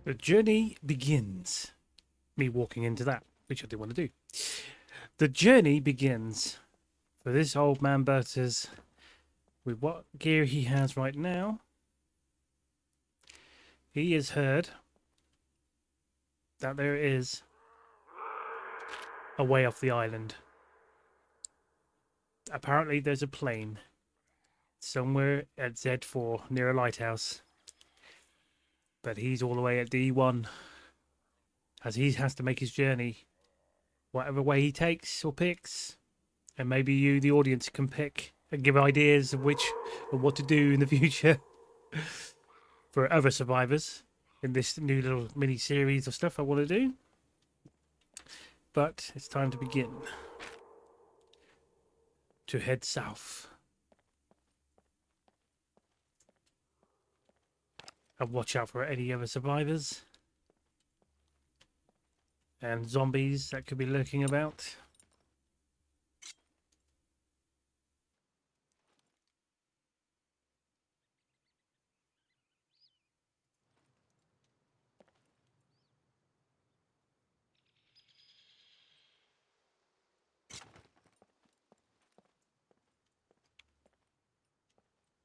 The journey begins. Me walking into that, which I didn't want to do. The journey begins for this old man MadButterzz with what gear he has right now. He has heard that there is a way off the island. Apparently there's a plane somewhere at Z4 near a lighthouse. But he's all the way at D1 as he has to make his journey whatever way he takes or picks. And maybe you, the audience, can pick and give ideas of what to do in the future for other survivors in this new little mini series of stuff I want to do. But it's time to begin. To head south. And watch out for any other survivors. And zombies that could be lurking about.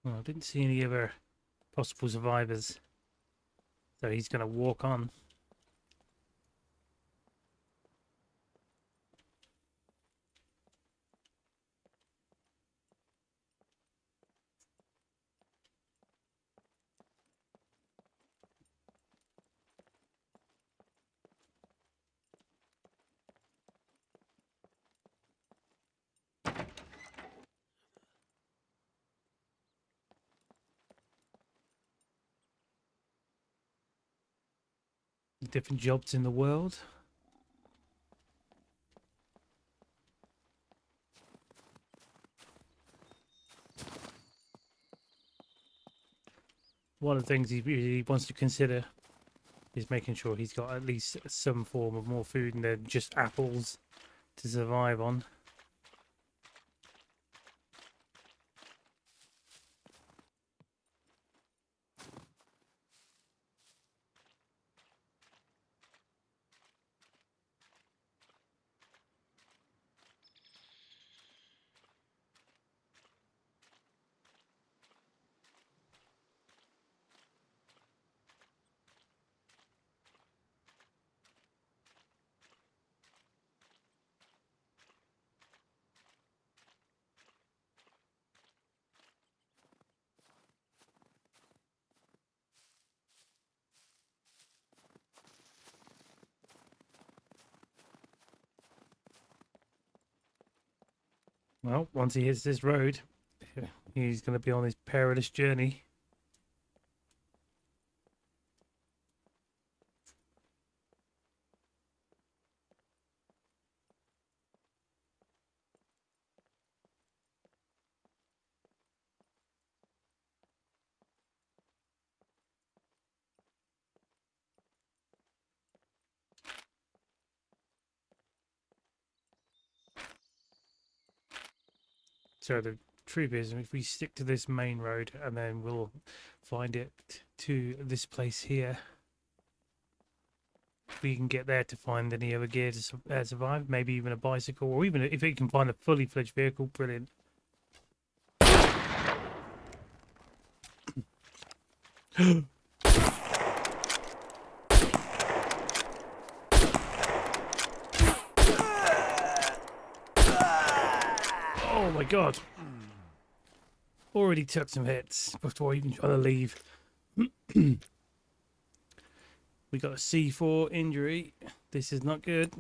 Well, I didn't see any other possible survivors. So he's going to walk on. Different jobs in the world. One of the things he wants to consider is making sure he's got at least some form of more food than just apples to survive on. Well, once he hits this road, he's going to be on his perilous journey. So the truth is, if we stick to this main road and then we'll find it to this place here, we can get there to find any other gear to survive, maybe even a bicycle, or even if we can find a fully fledged vehicle, brilliant. Oh my god. Already took some hits before even trying to leave. We got a C4 injury. This is not good.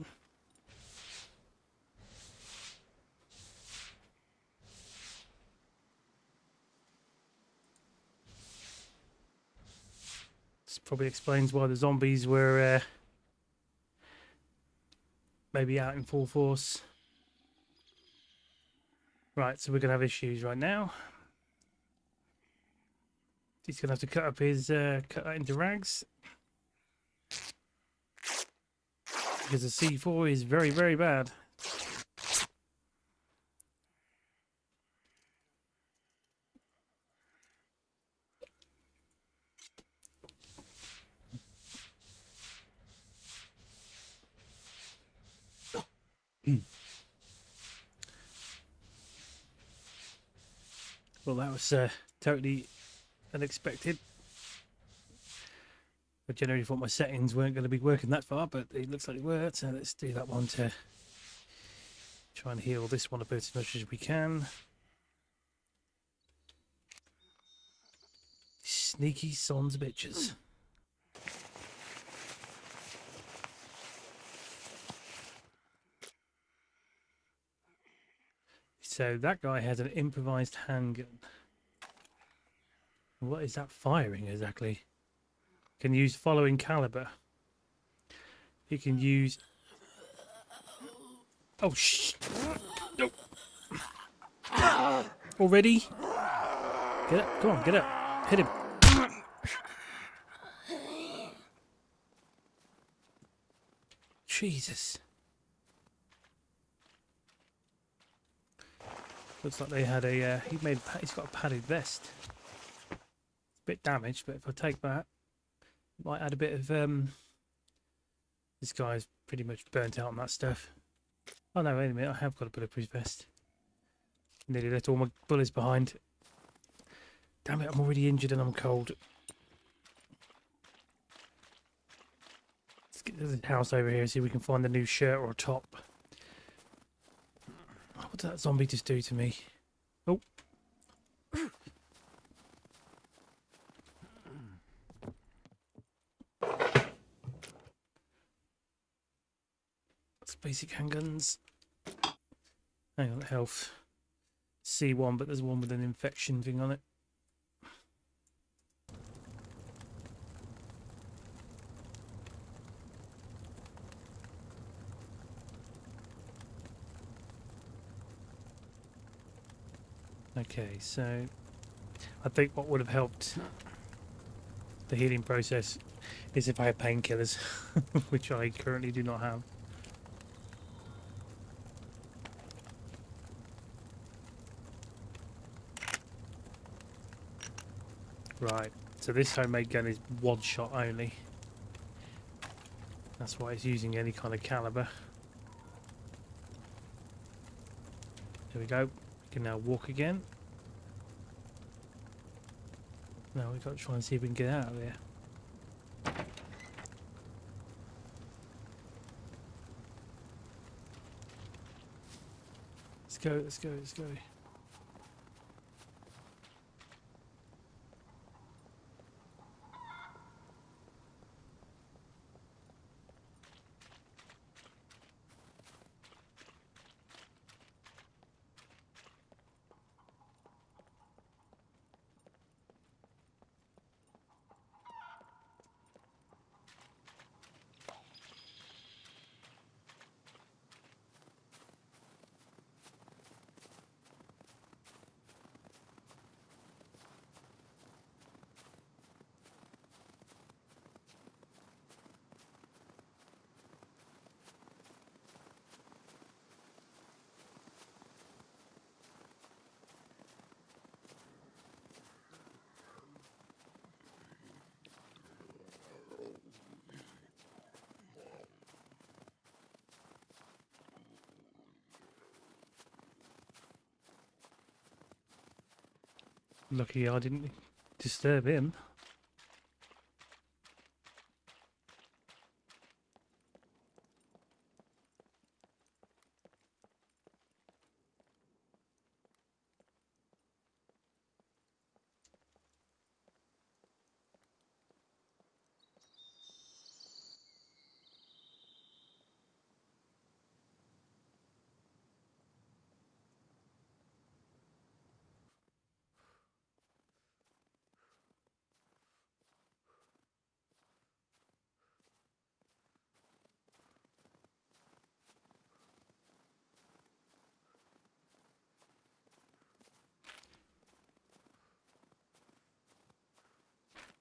This probably explains why the zombies were maybe out in full force. Right, so we're going to have issues right now. He's going to have to cut up his, cut that into rags. Because the C4 is very, very bad. Well, that was totally unexpected. I generally thought my settings weren't going to be working that far, but it looks like it were. So let's do that one to try and heal this one a bit as much as we can. Sneaky sons of bitches. So that guy has an improvised handgun. What is that firing exactly? Can use following caliber. You can use... Oh, shh! No. Already? Get up, come on, get up. Hit him. Jesus. Looks like they had a, he's got a padded vest. It's a bit damaged, but if I take that, might add a bit of, this guy's pretty much burnt out on that stuff. Oh no, wait a minute, I have got a bulletproof vest. Nearly left all my bullets behind. Damn it, I'm already injured and I'm cold. Let's get to the house over here and see if we can find a new shirt or a top. What did that zombie just do to me? Oh. That's basic handguns. Hang on, health. C1, but there's one with an infection thing on it. Okay, so I think what would have helped the healing process is if I had painkillers, which I currently do not have. Right, so this homemade gun is one shot only. That's why it's using any kind of caliber. There we go. We can now walk again. Now we've got to try and see if we can get out of there. Let's go, let's go, let's go. Lucky I didn't disturb him.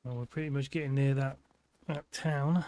Well, we're pretty much getting near that town.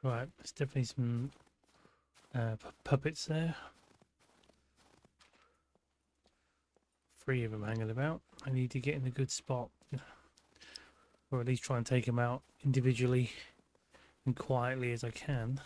Right, there's definitely some puppets there. 3 of them hanging about. I need to get in a good spot, or at least try and take them out individually and quietly as I can.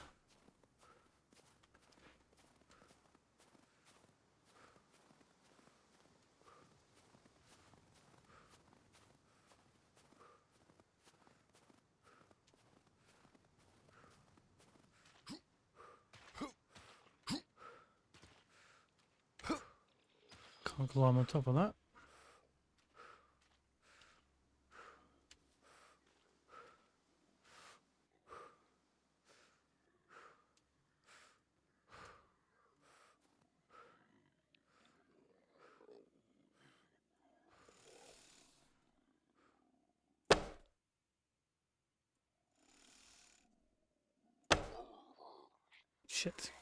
Can't climb on top of that. Shit.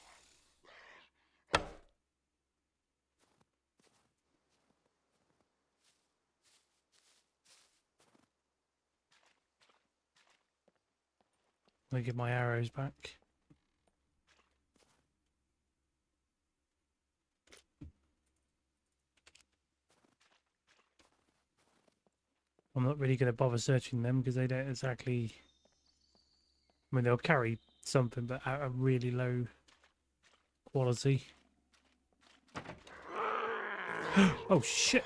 Let me get my arrows back. I'm not really going to bother searching them because they don't exactly... I mean, they'll carry something, but at a really low quality. Oh, shit!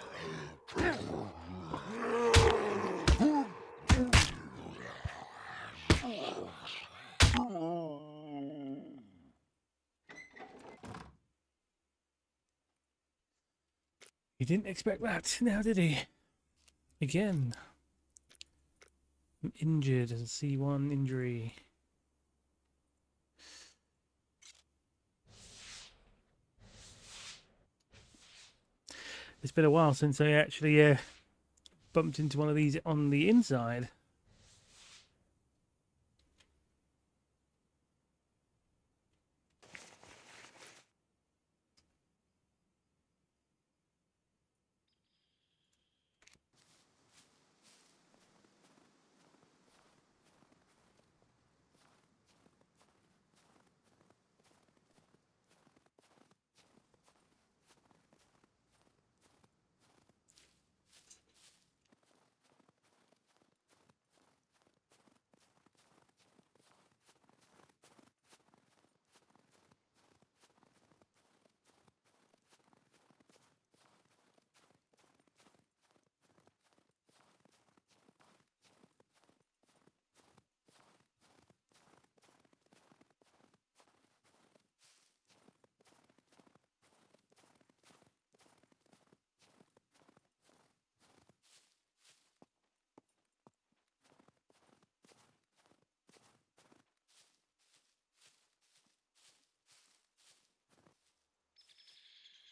He didn't expect that, now did he? Again. I'm injured as a C1 injury. It's been a while since I actually bumped into one of these on the inside.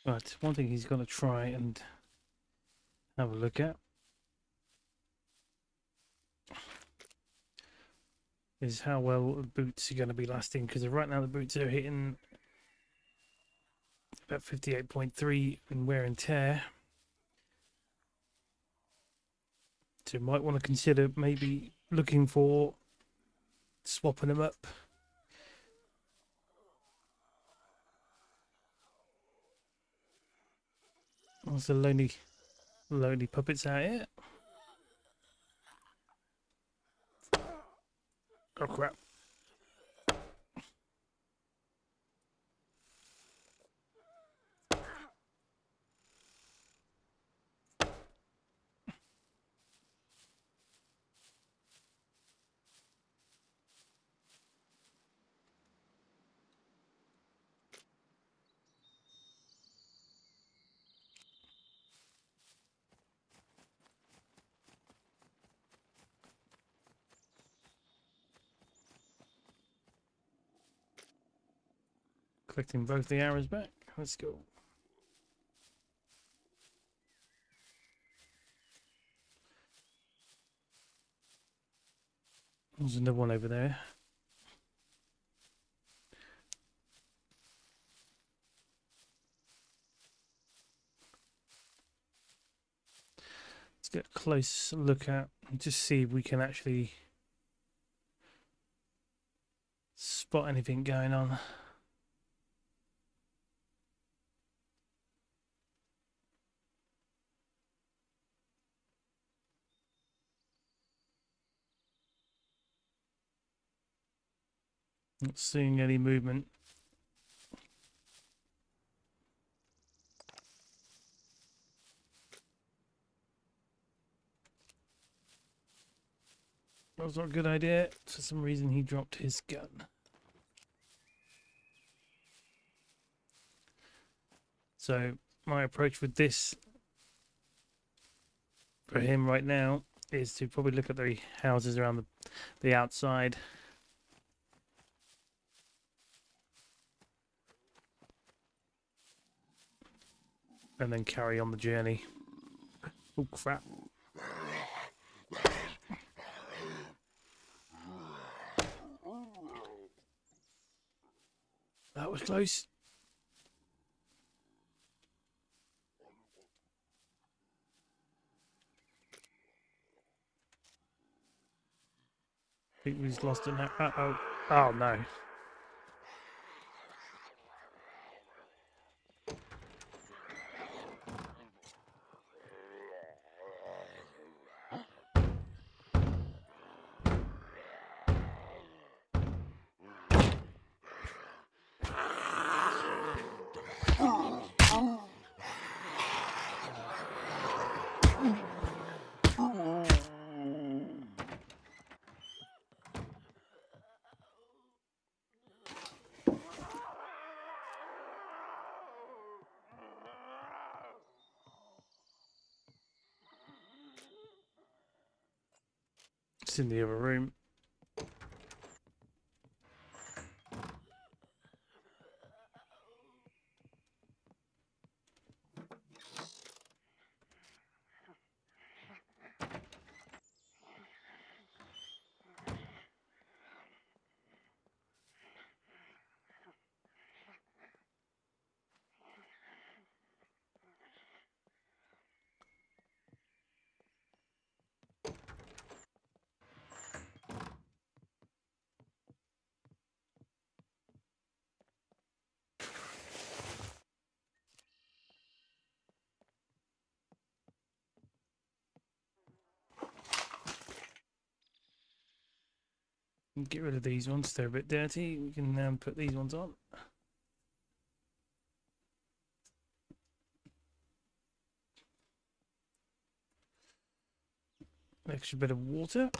Right, one thing he's going to try and have a look at is how well the boots are going to be lasting, because right now the boots are hitting about 58.3 in wear and tear. So you might want to consider maybe looking for swapping them up. There's the lonely puppets out here. Oh crap. Collecting both the arrows back. Let's go. There's another one over there. Let's get a close look at and just see if we can actually spot anything going on. Not seeing any movement. That was not a good idea. For some reason he dropped his gun. So my approach with this for him right now is to probably look at the houses around the outside. And then carry on the journey. Oh crap. That was close. I think we've lost it now. Uh-oh. Oh no. It's in the other room. Get rid of these ones, they're a bit dirty. We can put these ones on. Extra bit of water.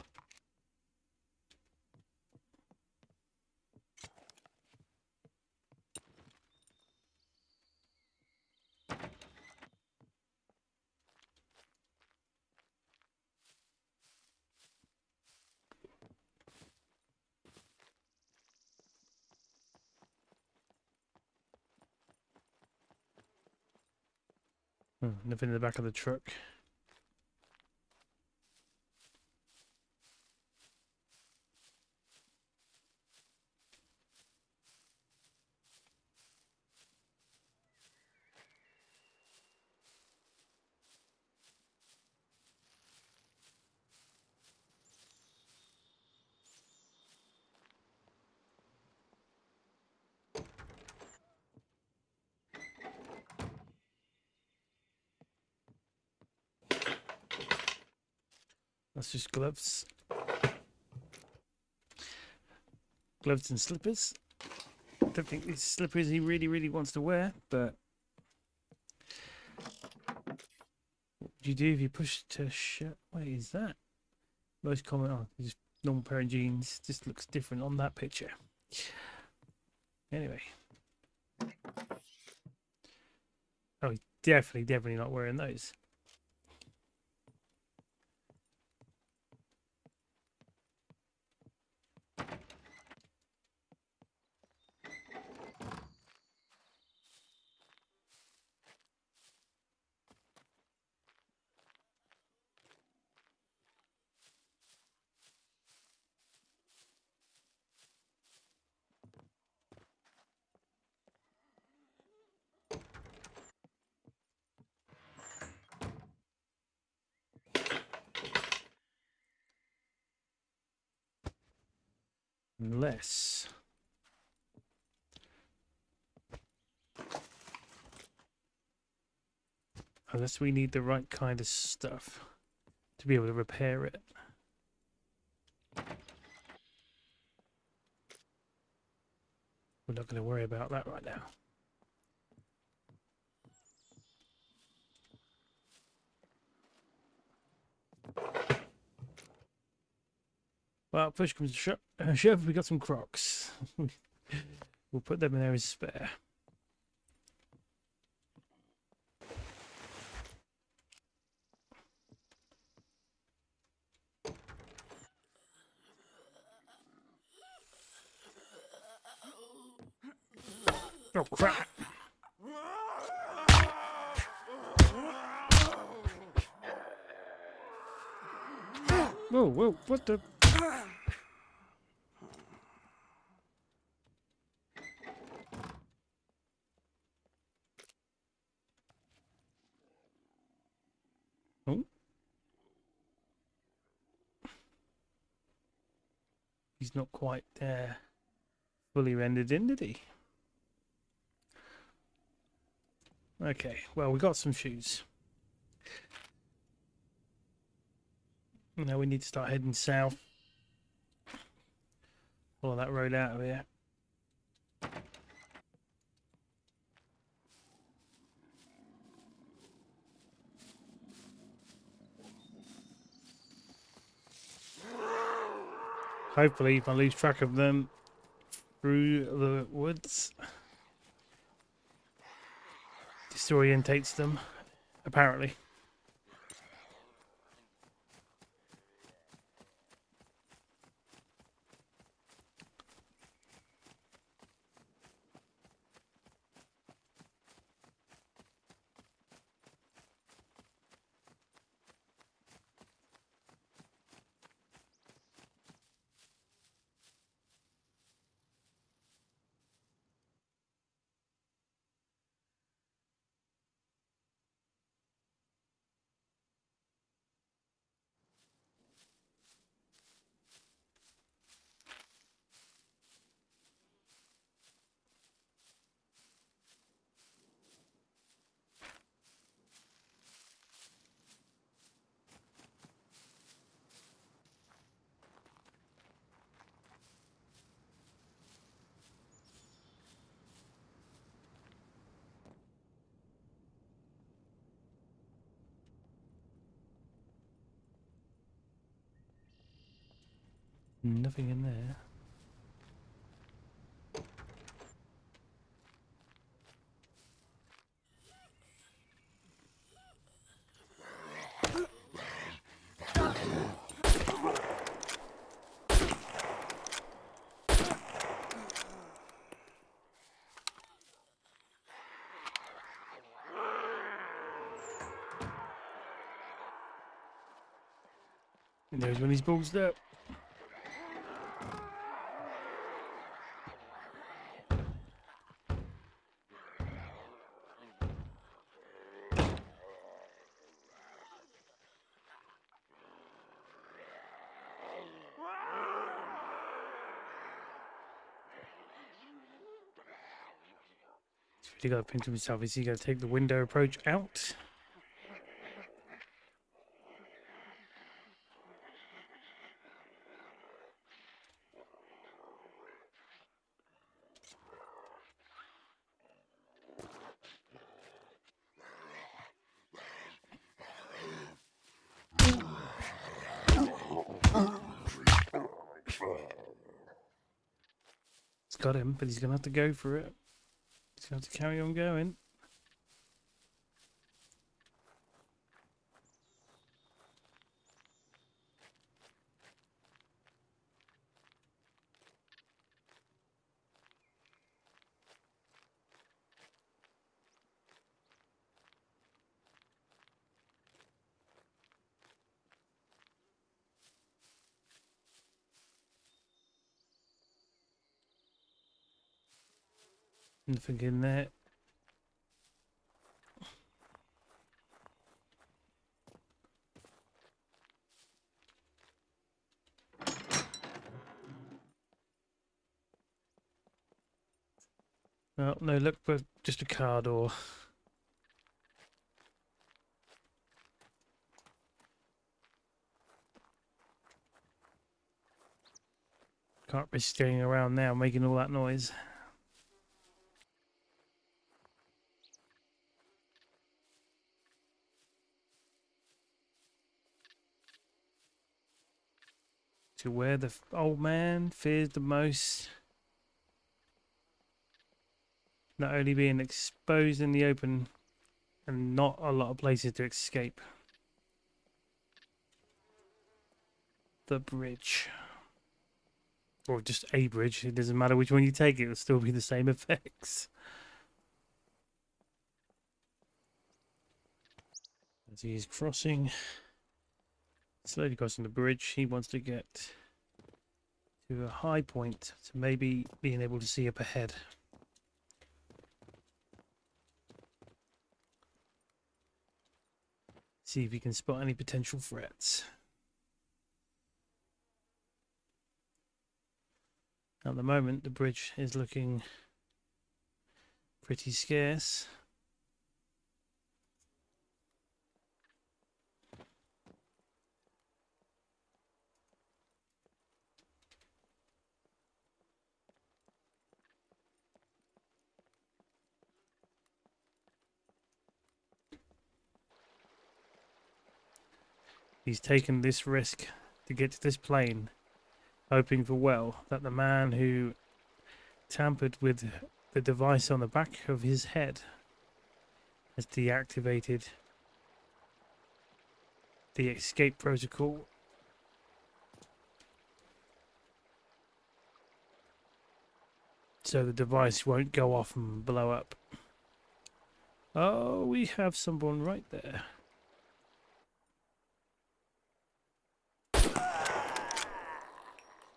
Nothing in the back of the truck. That's just gloves. Gloves and slippers. Don't think these slippers he really wants to wear, but what would you do if you push to shut? What is that? Most common, oh, just normal pair of jeans. Just looks different on that picture. Anyway. Oh, he's definitely not wearing those. Unless Unless we need the right kind of stuff to be able to repair it. We're not going to worry about that right now. Well, push comes to shove, we got some Crocs. We'll put them in there as spare. Oh crap! Whoa, whoa, what the? Oh. He's not quite fully rendered in, did he? Okay, well, we got some shoes. Now we need to start heading south. Follow that road out of here. Hopefully, if I lose track of them through the woods, disorientates them, apparently. Nothing in there. And there's when he's ballsed up. He's really got to think to himself, is he going to take the window approach out? It's got him, but he's going to have to go for it. He's going to have to carry on going. Nothing in there. Well, no, look, but just a car door. Can't risk staying around now making all that noise. To where the old man fears the most. Not only being exposed in the open and not a lot of places to escape. The bridge. Or just a bridge. It doesn't matter which one you take, it'll still be the same effects. As he is crossing, slowly crossing the bridge, he wants to get to a high point to maybe being able to see up ahead. See if he can spot any potential threats. At the moment, the bridge is looking pretty scarce. He's taken this risk to get to this plane, hoping for well that the man who tampered with the device on the back of his head has deactivated the escape protocol. So the device won't go off and blow up. Oh, we have someone right there.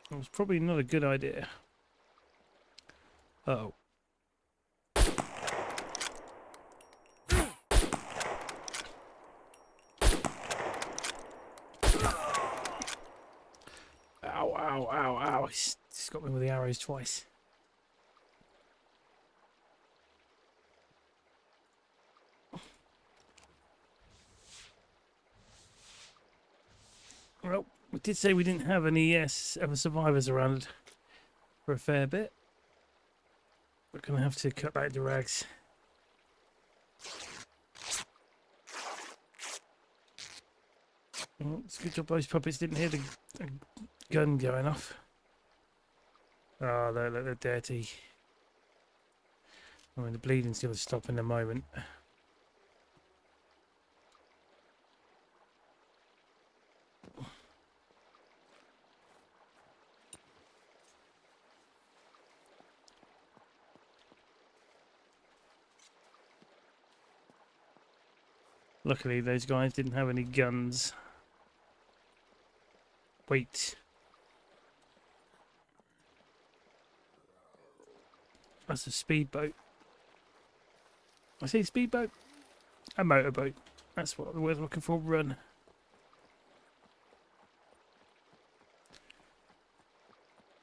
It was probably not a good idea. Uh-oh. Ow, ow, ow, ow. He's got me with the arrows twice. Well, we did say we didn't have any other survivors around for a fair bit. We're going to have to cut back to rags. Well, it's a good job those puppets didn't hear the gun going off. Oh, they're dirty. I mean, the bleeding's going to stop in a moment. Luckily, those guys didn't have any guns. Wait. That's a speedboat. I say speedboat? A motorboat. That's what we're looking for. Run.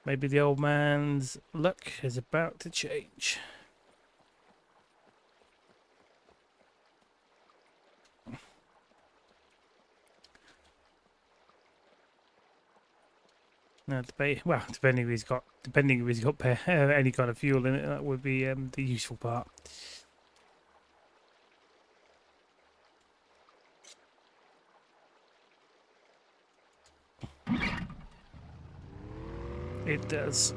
Maybe the old man's luck is about to change. Now, depending if he's got any kind of fuel in it, that would be the useful part. It does.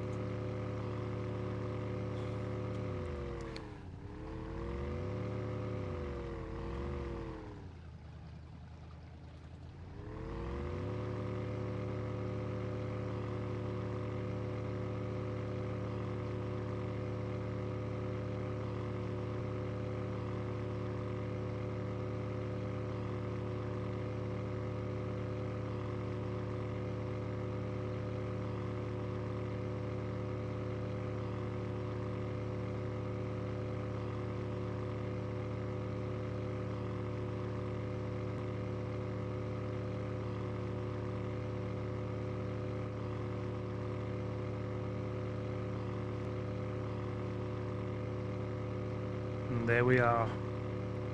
And there we are,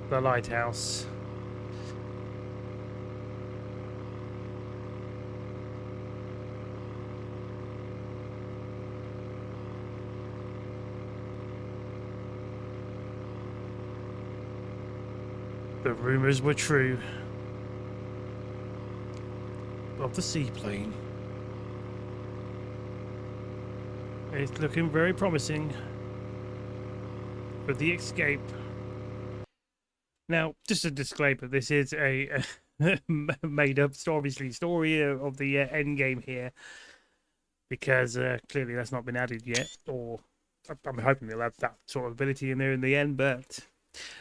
the lighthouse. The rumors were true of the seaplane. It's looking very promising for the escape. Now, just a disclaimer, this is a made up, obviously, story of the end game here, because clearly that's not been added yet, or I'm hoping they'll have that sort of ability in there in the end, but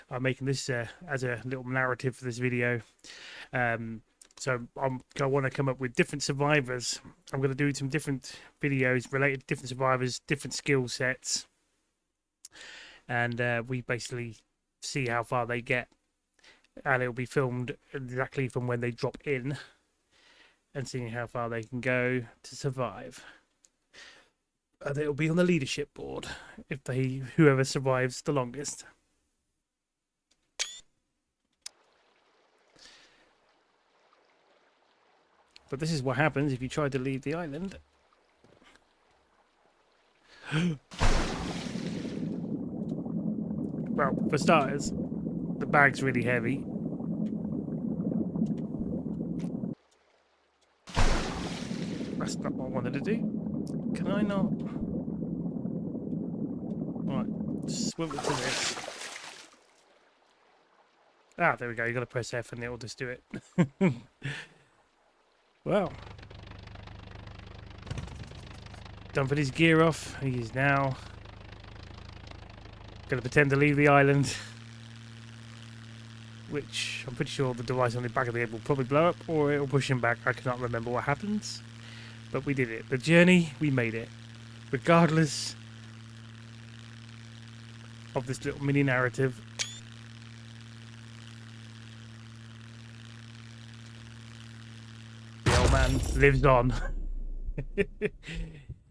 I'm making this as a little narrative for this video. So I want to come up with different survivors. I'm going to do some different videos related to different survivors, different skill sets, and we basically see how far they get, and it'll be filmed exactly from when they drop in and seeing how far they can go to survive. And it'll be on the leadership board if whoever survives the longest. But this is what happens if you try to leave the island. Well, for starters, the bag's really heavy. That's not what I wanted to do. Can I not? Right, swivel to this. Ah, there we go. You got to press F and it'll just do it. Well, dumping his gear off. He is now going to pretend to leave the island, which I'm pretty sure the device on the back of the head will probably blow up, or it'll push him back. I cannot remember what happens, but we did it. The journey, we made it, regardless of this little mini narrative. The old man lives on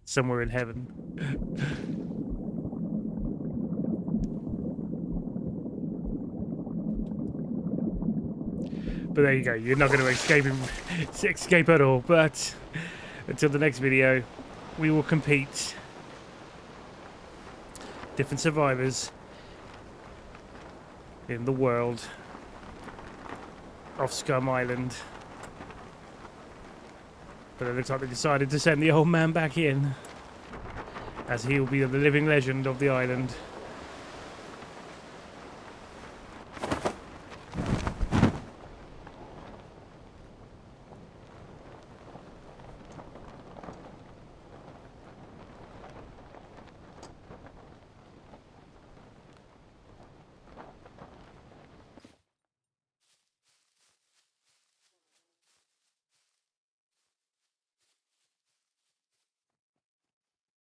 somewhere in heaven. But there you go. You're not going to escape at all. But until the next video, we will compete. Different survivors in the world of Scum Island. But it looks like they decided to send the old man back in, as he will be the living legend of the island.